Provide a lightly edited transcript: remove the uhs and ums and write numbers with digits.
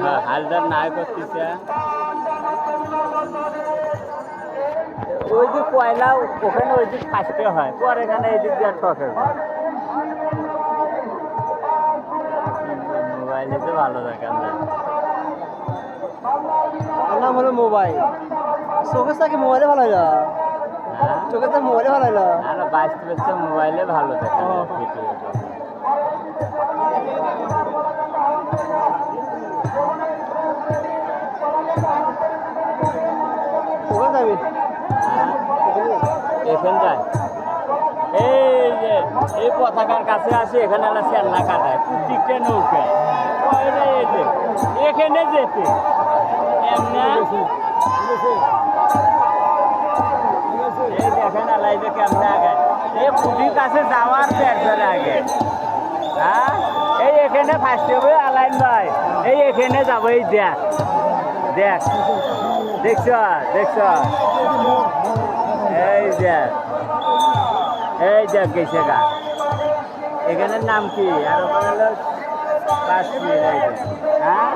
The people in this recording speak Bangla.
হ্যাঁ হালদার নাই করতেছে ওই যে কয়লা ওখানে ওই দিক ফাঁসতে হয় পরে এখানে এই দিক দিয়ে ঠকে মোবাইলে তো ভালো দেখান যায় নাম হলো মোবাইল চোখের থেকে মোবাইলে ভালো হয় হ্যাঁ চোখের থেকে মোবাইলে ভালো হয় না বাস্তবের চেয়ে মোবাইলে ভালো দেখা যায় ভিডিও ওখানে যাবি এখানটায় এই যে এই পতাকার কাছে আসে এখানে একটা চেল্লা কাটায় প্রত্যেকটা নৌকা এই যে এখানে যেতে এমনি এই দেখেন আলাই যে কেমনে আগে এই পুটির কাছে যাওয়ার পেট ধরে আগে হ্যাঁ এই এখানে ফার্স্টে হবে আলাইন ভাই এই এখানে যাবো এই দেখ দেখ দেখছ দেখছ এই দেখ এই দেখ গেছে গা এখানের নাম কি আর ওখানে হলো কাশ্মীর হ্যাঁ